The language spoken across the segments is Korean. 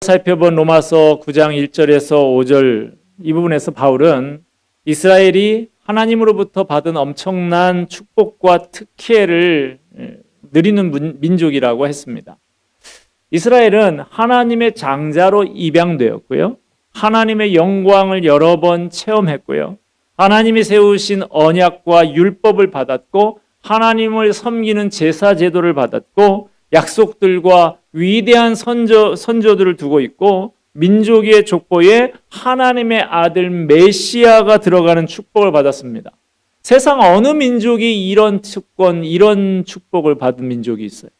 살펴본 로마서 9장 1절에서 5절 이 부분에서 바울은 이스라엘이 하나님으로부터 받은 엄청난 축복과 특혜를 누리는 민족이라고 했습니다. 이스라엘은 하나님의 장자로 입양되었고요. 하나님의 영광을 여러 번 체험했고요. 하나님이 세우신 언약과 율법을 받았고 하나님을 섬기는 제사 제도를 받았고 약속들과 위대한 선조들을 두고 있고 민족의 족보에 하나님의 아들 메시아가 들어가는 축복을 받았습니다. 세상 어느 민족이 이런 특권, 이런 축복을 받은 민족이 있어요.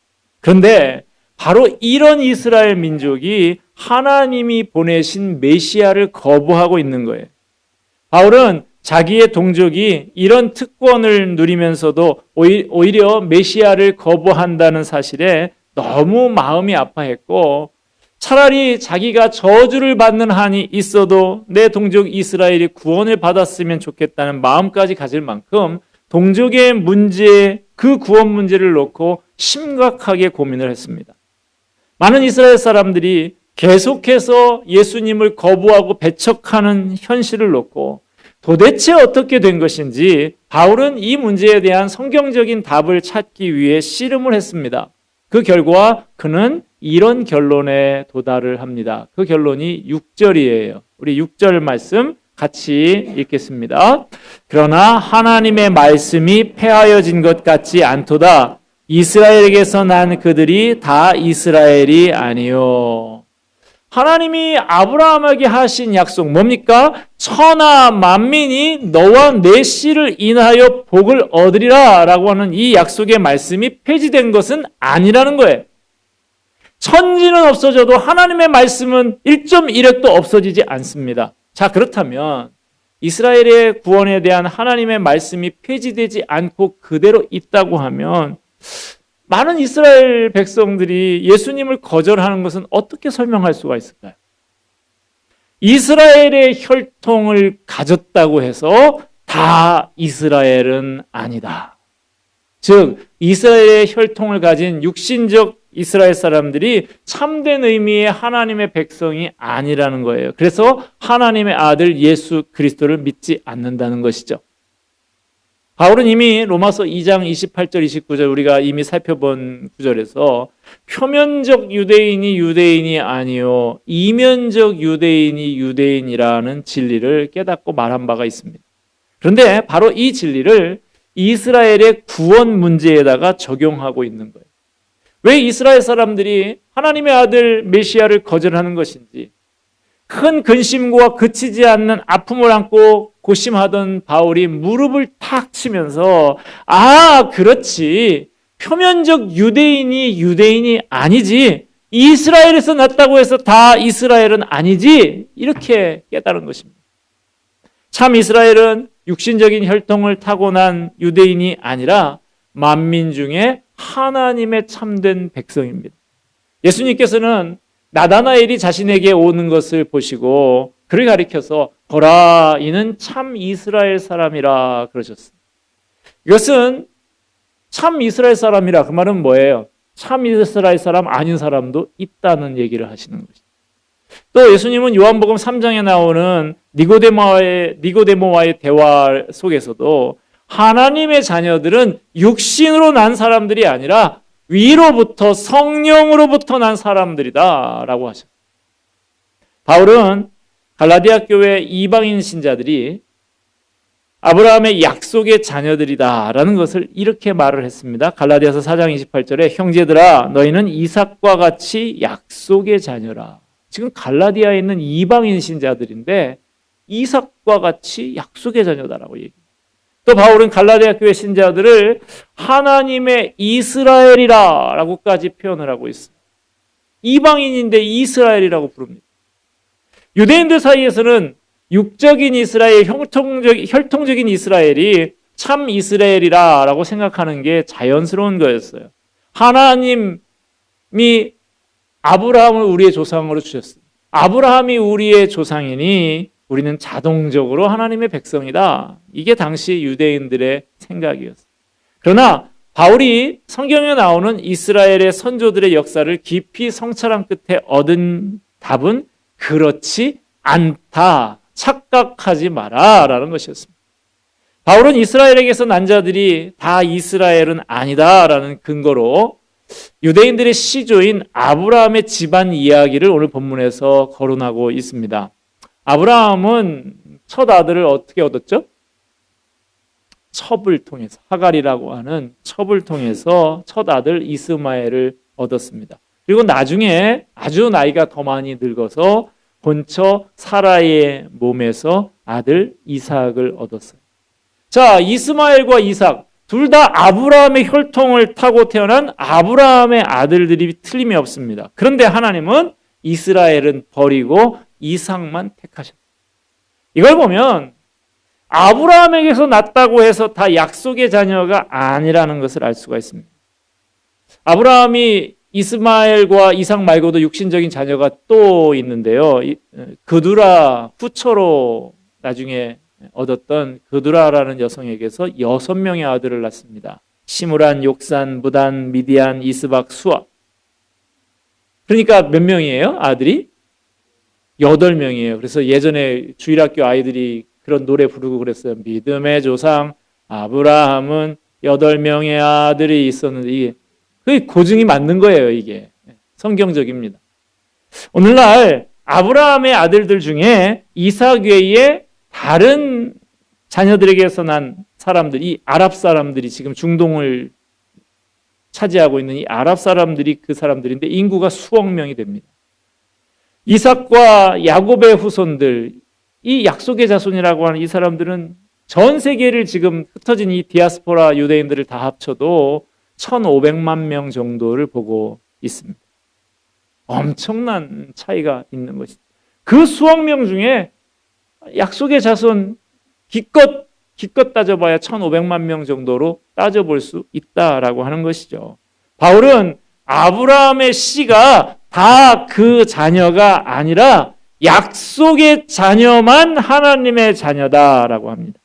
그런데 바로 이런 이스라엘 민족이 하나님이 보내신 메시아를 거부하고 있는 거예요. 바울은 자기의 동족이 이런 특권을 누리면서도 오히려 메시아를 거부한다는 사실에 너무 마음이 아파했고 차라리 자기가 저주를 받는 한이 있어도 내 동족 이스라엘이 구원을 받았으면 좋겠다는 마음까지 가질 만큼 동족의 문제, 그 구원 문제를 놓고 심각하게 고민을 했습니다. 많은 이스라엘 사람들이 계속해서 예수님을 거부하고 배척하는 현실을 놓고 도대체 어떻게 된 것인지 바울은 이 문제에 대한 성경적인 답을 찾기 위해 씨름을 했습니다. 그 결과 그는 이런 결론에 도달을 합니다. 그 결론이 6절이에요. 우리 6절 말씀 같이 읽겠습니다. 그러나 하나님의 말씀이 폐하여진 것 같지 않도다. 이스라엘에게서 난 그들이 다 이스라엘이 아니요. 하나님이 아브라함에게 하신 약속 뭡니까? 천하 만민이 너와 내 씨를 인하여 복을 얻으리라 라고 하는 이 약속의 말씀이 폐지된 것은 아니라는 거예요. 천지는 없어져도 하나님의 말씀은 1.1획도 없어지지 않습니다. 자, 그렇다면 이스라엘의 구원에 대한 하나님의 말씀이 폐지되지 않고 그대로 있다고 하면 많은 이스라엘 백성들이 예수님을 거절하는 것은 어떻게 설명할 수가 있을까요? 이스라엘의 혈통을 가졌다고 해서 다 이스라엘은 아니다. 즉 이스라엘의 혈통을 가진 육신적 이스라엘 사람들이 참된 의미의 하나님의 백성이 아니라는 거예요. 그래서 하나님의 아들 예수 그리스도를 믿지 않는다는 것이죠. 바울은 이미 로마서 2장 28절 29절 우리가 이미 살펴본 구절에서 표면적 유대인이 유대인이 아니요 이면적 유대인이 유대인이라는 진리를 깨닫고 말한 바가 있습니다. 그런데 바로 이 진리를 이스라엘의 구원 문제에다가 적용하고 있는 거예요. 왜 이스라엘 사람들이 하나님의 아들 메시아를 거절하는 것인지 큰 근심과 그치지 않는 아픔을 안고 고심하던 바울이 무릎을 탁 치면서 그렇지 표면적 유대인이 유대인이 아니지 이스라엘에서 났다고 해서 다 이스라엘은 아니지 이렇게 깨달은 것입니다. 참 이스라엘은 육신적인 혈통을 타고난 유대인이 아니라 만민 중에 하나님의 참된 백성입니다. 예수님께서는 나다나엘이 자신에게 오는 것을 보시고 그를 가리켜서 보라 이는 참 이스라엘 사람이라 그러셨습니다. 이것은 참 이스라엘 사람이라 그 말은 뭐예요? 참 이스라엘 사람 아닌 사람도 있다는 얘기를 하시는 것이죠. 또 예수님은 요한복음 3장에 나오는 니고데모와의 대화 속에서도 하나님의 자녀들은 육신으로 난 사람들이 아니라 위로부터 성령으로부터 난 사람들이다 라고 하셨어요. 바울은 갈라디아 교회 이방인 신자들이 아브라함의 약속의 자녀들이다 라는 것을 이렇게 말을 했습니다. 갈라디아서 4장 28절에 형제들아 너희는 이삭과 같이 약속의 자녀라. 지금 갈라디아에 있는 이방인 신자들인데 이삭과 같이 약속의 자녀다라고 얘기합니다. 또 바울은 갈라디아 교회 신자들을 하나님의 이스라엘이라 라고까지 표현을 하고 있어요. 이방인인데 이스라엘이라고 부릅니다. 유대인들 사이에서는 육적인 이스라엘, 혈통적인 이스라엘이 참 이스라엘이라 라고 생각하는 게 자연스러운 거였어요. 하나님이 아브라함을 우리의 조상으로 주셨어요. 아브라함이 우리의 조상이니 우리는 자동적으로 하나님의 백성이다. 이게 당시 유대인들의 생각이었어요. 그러나 바울이 성경에 나오는 이스라엘의 선조들의 역사를 깊이 성찰한 끝에 얻은 답은 그렇지 않다. 착각하지 마라. 라는 것이었습니다. 바울은 이스라엘에게서 난 자들이 다 이스라엘은 아니다. 라는 근거로 유대인들의 시조인 아브라함의 집안 이야기를 오늘 본문에서 거론하고 있습니다. 아브라함은 첫 아들을 어떻게 얻었죠? 첩을 통해서, 하갈이라고 하는 첩을 통해서 첫 아들 이스마엘을 얻었습니다. 그리고 나중에 아주 나이가 더 많이 늙어서 본처 사라의 몸에서 아들 이삭을 얻었어요. 자, 이스마엘과 이삭 둘 다 아브라함의 혈통을 타고 태어난 아브라함의 아들들이 틀림이 없습니다. 그런데 하나님은 이스라엘은 버리고 이삭만 택하셨어요. 이걸 보면 아브라함에게서 났다고 해서 다 약속의 자녀가 아니라는 것을 알 수가 있습니다. 아브라함이 이스마엘과 이삭 말고도 육신적인 자녀가 또 있는데요. 그두라 후처로 나중에 얻었던 그두라라는 여성에게서 6명의 아들을 낳습니다. 시므란, 욕산, 무단, 미디안, 이스박, 수아. 그러니까 몇 명이에요? 아들이? 8명이에요. 그래서 예전에 주일학교 아이들이 그런 노래 부르고 그랬어요. 믿음의 조상 아브라함은 8명의 아들이 있었는데 이게 그게 고증이 맞는 거예요. 이게 성경적입니다. 오늘날 아브라함의 아들들 중에 이삭 외에 다른 자녀들에게서 난 사람들, 이 아랍 사람들이 지금 중동을 차지하고 있는 이 아랍 사람들이 그 사람들인데 인구가 수억 명이 됩니다. 이삭과 야곱의 후손들, 이 약속의 자손이라고 하는 이 사람들은 전 세계를 지금 흩어진 이 디아스포라 유대인들을 다 합쳐도 1,500만 명 정도를 보고 있습니다. 엄청난 차이가 있는 것이죠. 그 수억 명 중에 약속의 자손 기껏 따져봐야 1,500만 명 정도로 따져볼 수 있다라고 하는 것이죠. 바울은 아브라함의 씨가 다 그 자녀가 아니라 약속의 자녀만 하나님의 자녀다라고 합니다.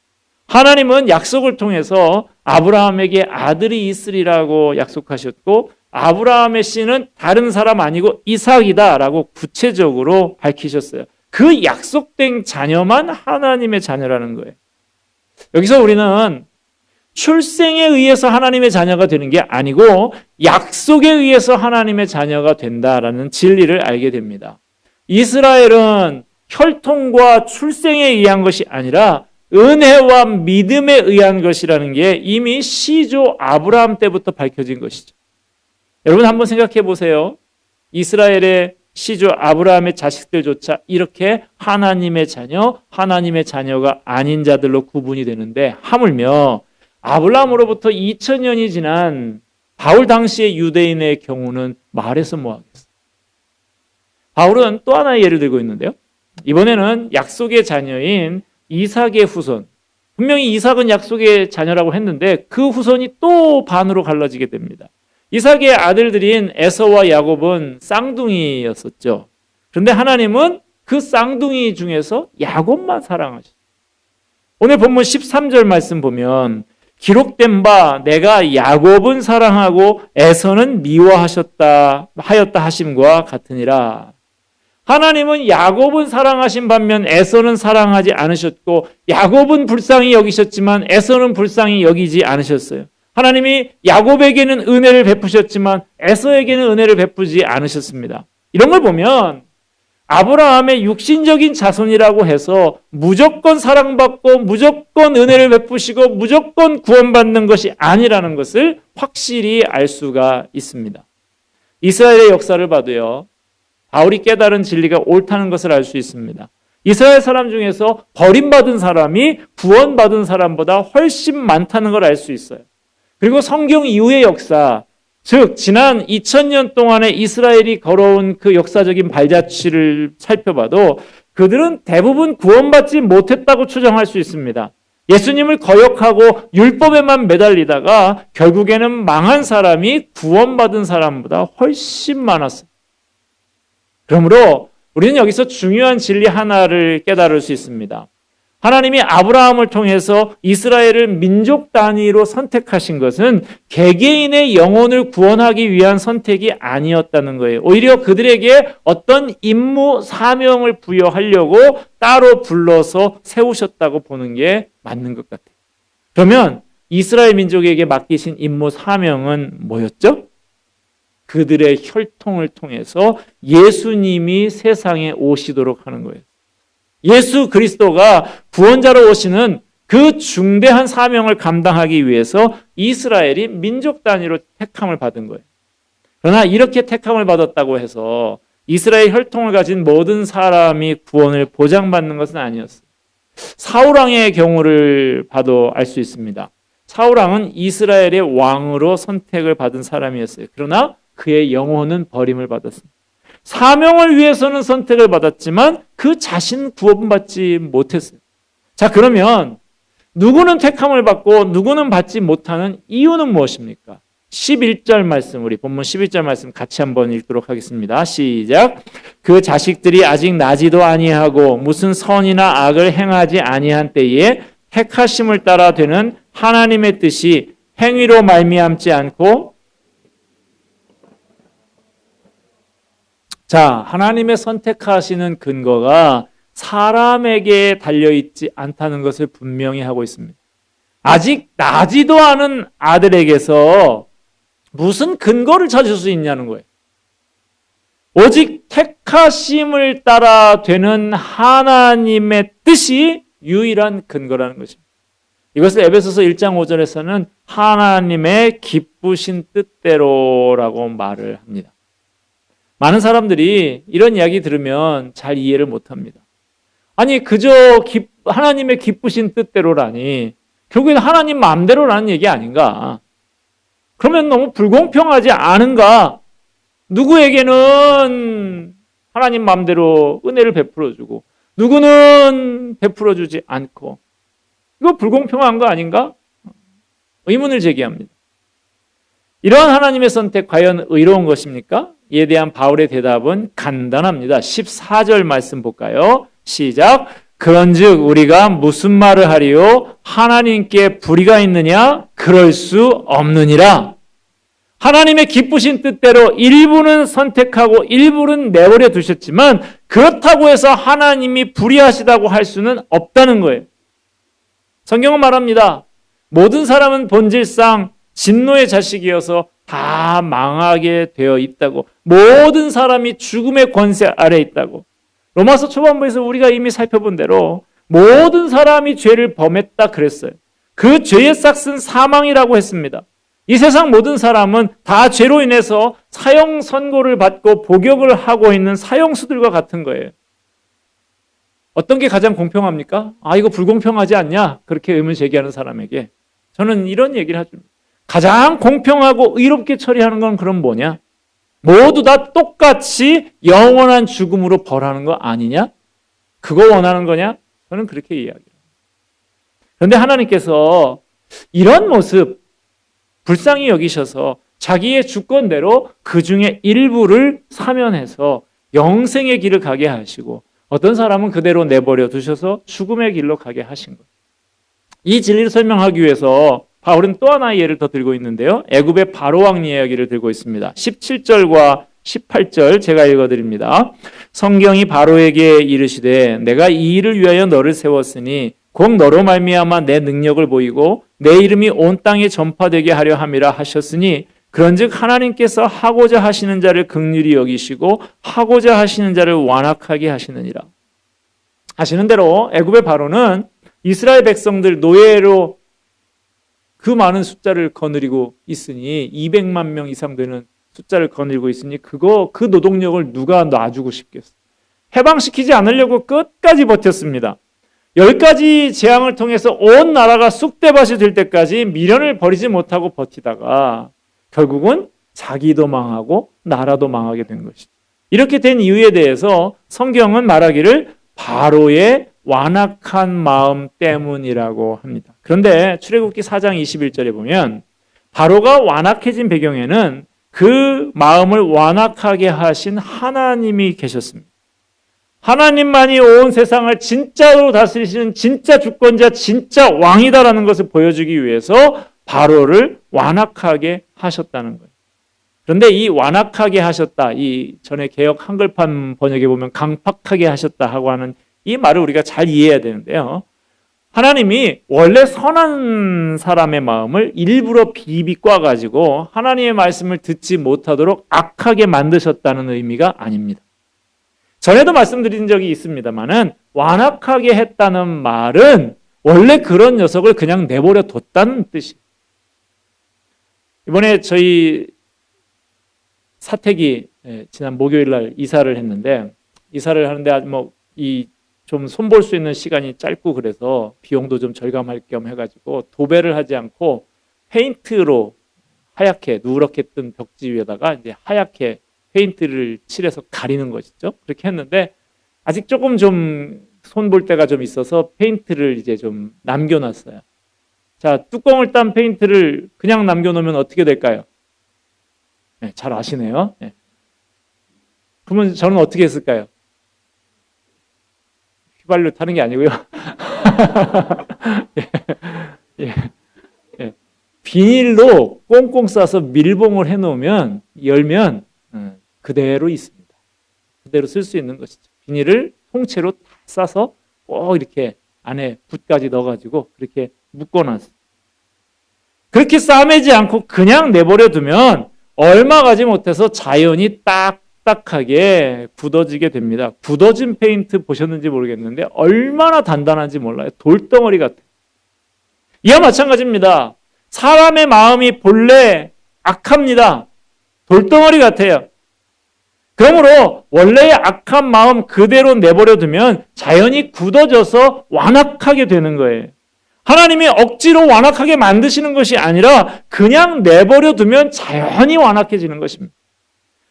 하나님은 약속을 통해서 아브라함에게 아들이 있으리라고 약속하셨고 아브라함의 씨는 다른 사람 아니고 이삭이다라고 구체적으로 밝히셨어요. 그 약속된 자녀만 하나님의 자녀라는 거예요. 여기서 우리는 출생에 의해서 하나님의 자녀가 되는 게 아니고 약속에 의해서 하나님의 자녀가 된다라는 진리를 알게 됩니다. 이스라엘은 혈통과 출생에 의한 것이 아니라 은혜와 믿음에 의한 것이라는 게 이미 시조 아브라함 때부터 밝혀진 것이죠. 여러분 한번 생각해 보세요. 이스라엘의 시조 아브라함의 자식들조차 이렇게 하나님의 자녀, 하나님의 자녀가 아닌 자들로 구분이 되는데 하물며 아브라함으로부터 2000년이 지난 바울 당시의 유대인의 경우는 말해서 뭐하겠어요. 바울은 또 하나의 예를 들고 있는데요. 이번에는 약속의 자녀인 이삭의 후손. 분명히 이삭은 약속의 자녀라고 했는데 그 후손이 또 반으로 갈라지게 됩니다. 이삭의 아들들인 에서와 야곱은 쌍둥이였었죠. 그런데 하나님은 그 쌍둥이 중에서 야곱만 사랑하셨어요. 오늘 본문 13절 말씀 보면 기록된 바 내가 야곱은 사랑하고 에서는 미워하였다 하심과 같으니라. 하나님은 야곱은 사랑하신 반면 에서는 사랑하지 않으셨고 야곱은 불쌍히 여기셨지만 에서는 불쌍히 여기지 않으셨어요. 하나님이 야곱에게는 은혜를 베푸셨지만 에서에게는 은혜를 베푸지 않으셨습니다. 이런 걸 보면 아브라함의 육신적인 자손이라고 해서 무조건 사랑받고 무조건 은혜를 베푸시고 무조건 구원받는 것이 아니라는 것을 확실히 알 수가 있습니다. 이스라엘의 역사를 봐도요. 바울이 깨달은 진리가 옳다는 것을 알 수 있습니다. 이스라엘 사람 중에서 버림받은 사람이 구원받은 사람보다 훨씬 많다는 걸 알 수 있어요. 그리고 성경 이후의 역사, 즉 지난 2000년 동안에 이스라엘이 걸어온 그 역사적인 발자취를 살펴봐도 그들은 대부분 구원받지 못했다고 추정할 수 있습니다. 예수님을 거역하고 율법에만 매달리다가 결국에는 망한 사람이 구원받은 사람보다 훨씬 많았어요. 그러므로 우리는 여기서 중요한 진리 하나를 깨달을 수 있습니다. 하나님이 아브라함을 통해서 이스라엘을 민족 단위로 선택하신 것은 개개인의 영혼을 구원하기 위한 선택이 아니었다는 거예요. 오히려 그들에게 어떤 임무, 사명을 부여하려고 따로 불러서 세우셨다고 보는 게 맞는 것 같아요. 그러면 이스라엘 민족에게 맡기신 임무, 사명은 뭐였죠? 그들의 혈통을 통해서 예수님이 세상에 오시도록 하는 거예요. 예수 그리스도가 구원자로 오시는 그 중대한 사명을 감당하기 위해서 이스라엘이 민족 단위로 택함을 받은 거예요. 그러나 이렇게 택함을 받았다고 해서 이스라엘 혈통을 가진 모든 사람이 구원을 보장받는 것은 아니었어요. 사울왕의 경우를 봐도 알 수 있습니다. 사울왕은 이스라엘의 왕으로 선택을 받은 사람이었어요. 그러나 그의 영혼은 버림을 받았습니다. 사명을 위해서는 선택을 받았지만 그 자신 구원받지 못했어요. 자, 그러면 누구는 택함을 받고 누구는 받지 못하는 이유는 무엇입니까? 11절 말씀, 우리 본문 11절 말씀 같이 한번 읽도록 하겠습니다. 시작. 그 자식들이 아직 나지도 아니하고 무슨 선이나 악을 행하지 아니한 때에 택하심을 따라 되는 하나님의 뜻이 행위로 말미암지 않고, 자, 하나님의 선택하시는 근거가 사람에게 달려있지 않다는 것을 분명히 하고 있습니다. 아직 나지도 않은 아들에게서 무슨 근거를 찾을 수 있냐는 거예요. 오직 택하심을 따라 되는 하나님의 뜻이 유일한 근거라는 것입니다. 이것을 에베소서 1장 5절에서는 하나님의 기쁘신 뜻대로라고 말을 합니다. 많은 사람들이 이런 이야기 들으면 잘 이해를 못합니다. 아니 그저 하나님의 기쁘신 뜻대로라니 결국엔 하나님 마음대로라는 얘기 아닌가? 그러면 너무 불공평하지 않은가? 누구에게는 하나님 마음대로 은혜를 베풀어주고 누구는 베풀어주지 않고 이거 불공평한 거 아닌가? 의문을 제기합니다. 이러한 하나님의 선택 과연 의로운 것입니까? 이에 대한 바울의 대답은 간단합니다. 14절 말씀 볼까요? 시작. 그런즉 우리가 무슨 말을 하리요? 하나님께 불의가 있느냐? 그럴 수 없느니라. 하나님의 기쁘신 뜻대로 일부는 선택하고 일부는 내버려 두셨지만 그렇다고 해서 하나님이 불의하시다고 할 수는 없다는 거예요. 성경은 말합니다. 모든 사람은 본질상 진노의 자식이어서 다 망하게 되어 있다고. 모든 사람이 죽음의 권세 아래 있다고. 로마서 초반부에서 우리가 이미 살펴본 대로 모든 사람이 죄를 범했다 그랬어요. 그 죄의 싹은 사망이라고 했습니다. 이 세상 모든 사람은 다 죄로 인해서 사형 선고를 받고 복역을 하고 있는 사형수들과 같은 거예요. 어떤 게 가장 공평합니까? 아, 이거 불공평하지 않냐? 그렇게 의문 제기하는 사람에게 저는 이런 얘기를 하죠. 가장 공평하고 의롭게 처리하는 건 그럼 뭐냐? 모두 다 똑같이 영원한 죽음으로 벌하는 거 아니냐? 그거 원하는 거냐? 저는 그렇게 이야기해요. 그런데 하나님께서 이런 모습 불쌍히 여기셔서 자기의 주권대로 그 중에 일부를 사면해서 영생의 길을 가게 하시고 어떤 사람은 그대로 내버려 두셔서 죽음의 길로 가게 하신 거예요. 이 진리를 설명하기 위해서 바울은 또 하나의 예를 더 들고 있는데요. 애굽의 바로왕 이야기를 들고 있습니다. 17절과 18절 제가 읽어드립니다. 성경이 바로에게 이르시되 내가 이 일을 위하여 너를 세웠으니 곧 너로 말미암아 내 능력을 보이고 내 이름이 온 땅에 전파되게 하려 함이라 하셨으니 그런즉 하나님께서 하고자 하시는 자를 긍휼히 여기시고 하고자 하시는 자를 완악하게 하시느니라. 아시는 대로 애굽의 바로는 이스라엘 백성들 노예로 그 많은 숫자를 거느리고 있으니 200만 명 이상 되는 숫자를 거느리고 있으니 그 노동력을 누가 놔주고 싶겠어. 해방시키지 않으려고 끝까지 버텼습니다. 10가지 재앙을 통해서 온 나라가 쑥대밭이 될 때까지 미련을 버리지 못하고 버티다가 결국은 자기도 망하고 나라도 망하게 된 것이죠. 이렇게 된 이유에 대해서 성경은 말하기를 바로의 완악한 마음 때문이라고 합니다. 그런데 출애굽기 4장 21절에 보면 바로가 완악해진 배경에는 그 마음을 완악하게 하신 하나님이 계셨습니다. 하나님만이 온 세상을 진짜로 다스리시는 진짜 주권자, 진짜 왕이다라는 것을 보여주기 위해서 바로를 완악하게 하셨다는 거예요. 그런데 이 완악하게 하셨다, 이 전에 개역 한글판 번역에 보면 강팍하게 하셨다 하고 하는 이 말을 우리가 잘 이해해야 되는데요. 하나님이 원래 선한 사람의 마음을 일부러 비비꼬아 가지고 하나님의 말씀을 듣지 못하도록 악하게 만드셨다는 의미가 아닙니다. 전에도 말씀드린 적이 있습니다만은 완악하게 했다는 말은 원래 그런 녀석을 그냥 내버려 뒀다는 뜻이에요. 이번에 저희 사택이 지난 목요일 날 이사를 했는데, 이사를 하는데 좀 손볼 수 있는 시간이 짧고 그래서 비용도 좀 절감할 겸 해가지고 도배를 하지 않고 페인트로 하얗게 누렇게 뜬 벽지 위에다가 이제 하얗게 페인트를 칠해서 가리는 것이죠. 그렇게 했는데 아직 조금 좀 손볼 때가 좀 있어서 페인트를 이제 좀 남겨놨어요. 자, 뚜껑을 딴 페인트를 그냥 남겨놓으면 어떻게 될까요? 네, 잘 아시네요. 네. 그러면 저는 어떻게 했을까요? 휘발유 타는 게 아니고요. 예. 비닐로 꽁꽁 싸서 밀봉을 해놓으면 열면 그대로 있습니다. 그대로 쓸 수 있는 것이죠. 비닐을 통째로 싸서 꼭 이렇게 안에 붓까지 넣어가지고 그렇게 묶어놨어요. 그렇게 싸매지 않고 그냥 내버려 두면 얼마 가지 못해서 자연히 딱딱하게 굳어지게 됩니다. 굳어진 페인트 보셨는지 모르겠는데 얼마나 단단한지 몰라요. 돌덩어리 같아요. 이와 마찬가지입니다. 사람의 마음이 본래 악합니다. 돌덩어리 같아요. 그러므로 원래의 악한 마음 그대로 내버려 두면 자연히 굳어져서 완악하게 되는 거예요. 하나님이 억지로 완악하게 만드시는 것이 아니라 그냥 내버려 두면 자연히 완악해지는 것입니다.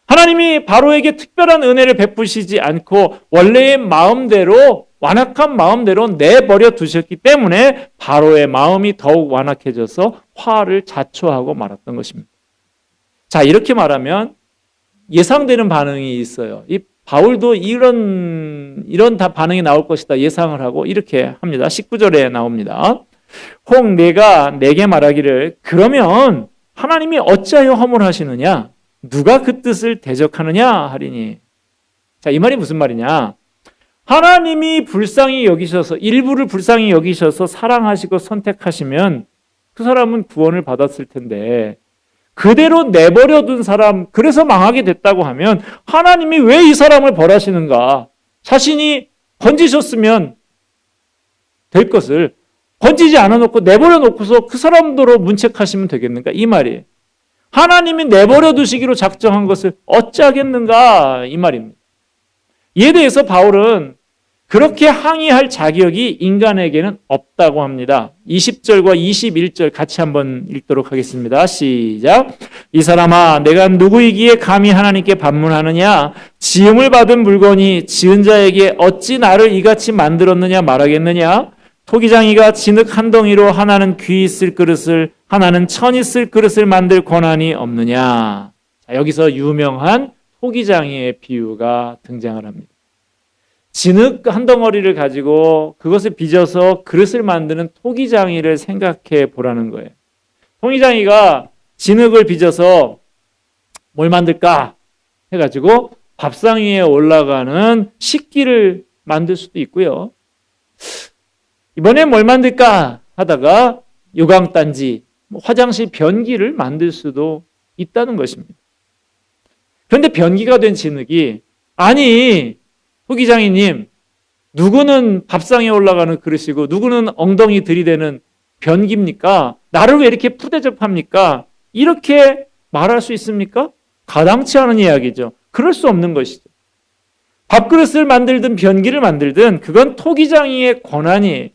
하나님이 바로에게 특별한 은혜를 베푸시지 않고 원래의 마음대로, 완악한 마음대로 내버려 두셨기 때문에 바로의 마음이 더욱 완악해져서 화를 자초하고 말았던 것입니다. 자, 이렇게 말하면 예상되는 반응이 있어요. 이 바울도 이런 반응이 나올 것이다 예상을 하고 이렇게 합니다. 19절에 나옵니다. 혹 내가 내게 말하기를 그러면 하나님이 어찌하여 허물하시느냐? 누가 그 뜻을 대적하느냐 하리니. 자, 이 말이 무슨 말이냐? 하나님이 불쌍히 여기셔서, 일부를 불쌍히 여기셔서 사랑하시고 선택하시면 그 사람은 구원을 받았을 텐데 그대로 내버려둔 사람, 그래서 망하게 됐다고 하면 하나님이 왜 이 사람을 벌하시는가? 자신이 건지셨으면 될 것을 건지지 않아놓고 내버려놓고서 그 사람도로 문책하시면 되겠는가? 이 말이에요. 하나님이 내버려두시기로 작정한 것을 어찌하겠는가? 이 말입니다. 이에 대해서 바울은 그렇게 항의할 자격이 인간에게는 없다고 합니다. 20절과 21절 같이 한번 읽도록 하겠습니다. 시작. 이 사람아, 내가 누구이기에 감히 하나님께 반문하느냐? 지음을 받은 물건이 지은 자에게 어찌 나를 이같이 만들었느냐 말하겠느냐? 토기장이가 진흙 한 덩이로 하나는 귀 있을 그릇을, 하나는 천 있을 그릇을 만들 권한이 없느냐? 자, 여기서 유명한 토기장이의 비유가 등장을 합니다. 진흙 한 덩어리를 가지고 그것을 빚어서 그릇을 만드는 토기장이를 생각해 보라는 거예요. 토기장이가 진흙을 빚어서 뭘 만들까 해가지고 밥상 위에 올라가는 식기를 만들 수도 있고요. 이번엔 뭘 만들까 하다가 요강단지, 화장실 변기를 만들 수도 있다는 것입니다. 그런데 변기가 된 진흙이 아니 토기장이님, 누구는 밥상에 올라가는 그릇이고 누구는 엉덩이 들이대는 변기입니까? 나를 왜 이렇게 푸대접합니까? 이렇게 말할 수 있습니까? 가당치 않은 이야기죠. 그럴 수 없는 것이죠. 밥그릇을 만들든 변기를 만들든 그건 토기장이의 권한이에요.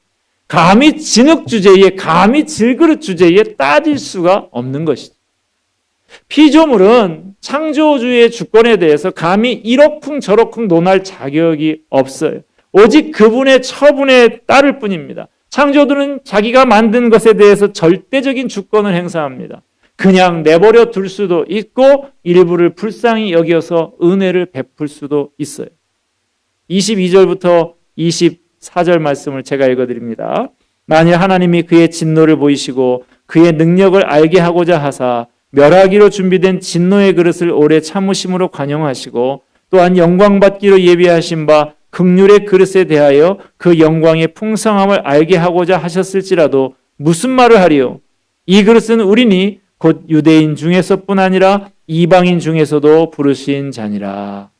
감히 진흙 주제에, 감히 질그릇 주제에 따질 수가 없는 것이죠. 피조물은 창조주의 주권에 대해서 감히 이러쿵저러쿵 논할 자격이 없어요. 오직 그분의 처분에 따를 뿐입니다. 창조주는 자기가 만든 것에 대해서 절대적인 주권을 행사합니다. 그냥 내버려 둘 수도 있고 일부를 불쌍히 여겨서 은혜를 베풀 수도 있어요. 22절부터 24절 말씀을 제가 읽어드립니다. 만일 하나님이 그의 진노를 보이시고 그의 능력을 알게 하고자 하사 멸하기로 준비된 진노의 그릇을 오래 참으심으로 관용하시고 또한 영광받기로 예비하신 바 긍휼의 그릇에 대하여 그 영광의 풍성함을 알게 하고자 하셨을지라도 무슨 말을 하리요? 이 그릇은 우리니 곧 유대인 중에서뿐 아니라 이방인 중에서도 부르신 자니라.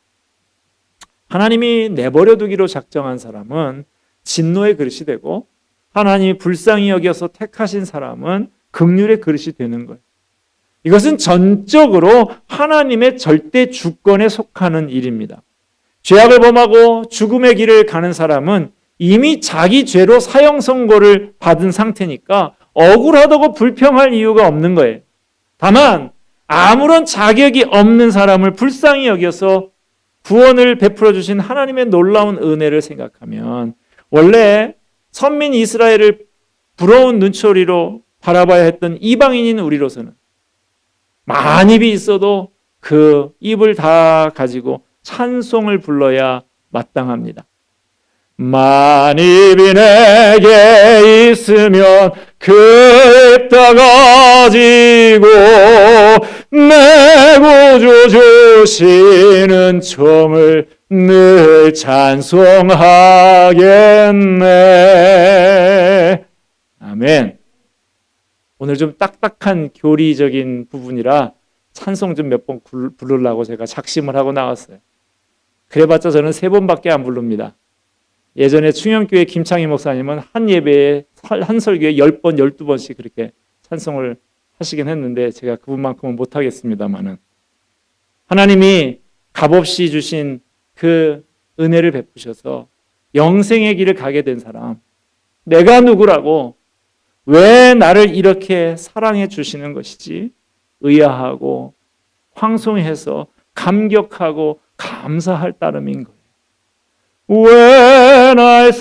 하나님이 내버려 두기로 작정한 사람은 진노의 그릇이 되고 하나님이 불쌍히 여겨서 택하신 사람은 긍휼의 그릇이 되는 거예요. 이것은 전적으로 하나님의 절대 주권에 속하는 일입니다. 죄악을 범하고 죽음의 길을 가는 사람은 이미 자기 죄로 사형 선고를 받은 상태니까 억울하다고 불평할 이유가 없는 거예요. 다만 아무런 자격이 없는 사람을 불쌍히 여겨서 구원을 베풀어 주신 하나님의 놀라운 은혜를 생각하면 원래 선민 이스라엘을 부러운 눈초리로 바라봐야 했던 이방인인 우리로서는 만입이 있어도 그 입을 다 가지고 찬송을 불러야 마땅합니다. 만입이 내게 있으면 그 입 다 가지고 내 구주 주시는 총을 늘 찬송하겠네. 아멘. 오늘 좀 딱딱한 교리적인 부분이라 찬송 좀 몇 번 부르려고 제가 작심을 하고 나왔어요. 그래봤자 저는 3번밖에 안 부릅니다. 예전에 충영교회 김창희 목사님은 한 예배에 한 설교에 10번, 12번씩 그렇게 찬송을 하시긴 했는데 제가 그분만큼은 못하겠습니다만은 하나님이 값없이 주신 그 은혜를 베푸셔서 영생의 길을 가게 된 사람, 내가 누구라고 왜 나를 이렇게 사랑해 주시는 것이지 의아하고 황송해서 감격하고 감사할 따름인 거예요. 왜 날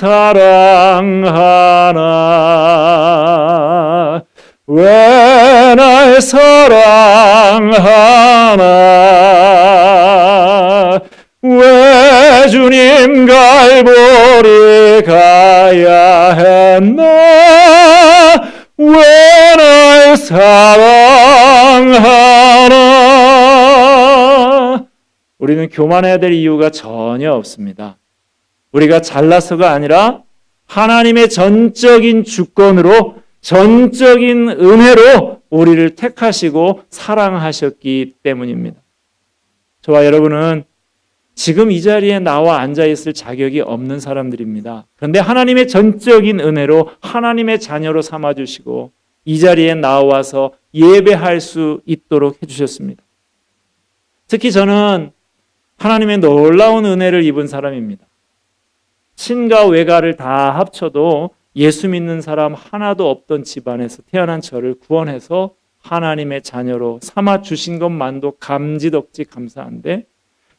사랑하나 왜 날 사랑하나 왜 주님 갈보리 가야 했나 왜 날 사랑하나. 우리는 교만해야 될 이유가 전혀 없습니다. 우리가 잘나서가 아니라 하나님의 전적인 주권으로 전적인 은혜로 우리를 택하시고 사랑하셨기 때문입니다. 저와 여러분은 지금 이 자리에 나와 앉아있을 자격이 없는 사람들입니다. 그런데 하나님의 전적인 은혜로 하나님의 자녀로 삼아주시고 이 자리에 나와서 예배할 수 있도록 해주셨습니다. 특히 저는 하나님의 놀라운 은혜를 입은 사람입니다. 친가 외가를 다 합쳐도 예수 믿는 사람 하나도 없던 집안에서 태어난 저를 구원해서 하나님의 자녀로 삼아주신 것만도 감지덕지 감사한데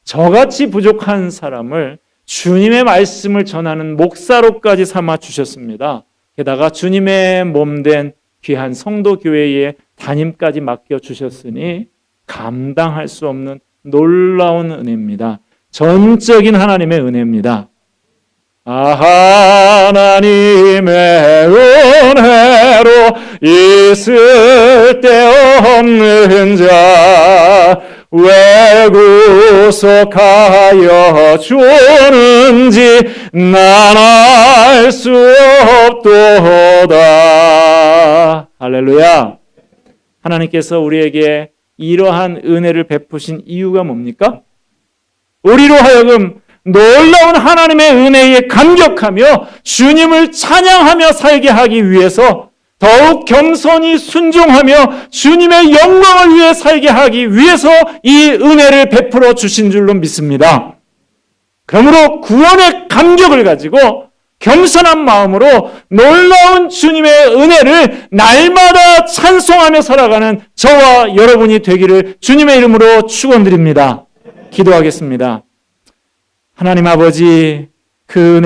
저같이 부족한 사람을 주님의 말씀을 전하는 목사로까지 삼아주셨습니다. 게다가 주님의 몸된 귀한 성도교회의 담임까지 맡겨주셨으니 감당할 수 없는 놀라운 은혜입니다. 전적인 하나님의 은혜입니다. 하나님의 은혜로 있을 데 없는 자 왜 구속하여 주는지 난 알 수 없도다. 할렐루야. 하나님께서 우리에게 이러한 은혜를 베푸신 이유가 뭡니까? 우리로 하여금 놀라운 하나님의 은혜에 감격하며 주님을 찬양하며 살게 하기 위해서 더욱 겸손히 순종하며 주님의 영광을 위해 살게 하기 위해서 이 은혜를 베풀어 주신 줄로 믿습니다. 그러므로 구원의 감격을 가지고 겸손한 마음으로 놀라운 주님의 은혜를 날마다 찬송하며 살아가는 저와 여러분이 되기를 주님의 이름으로 축원드립니다. 기도하겠습니다. 하나님 아버지, 그 은혜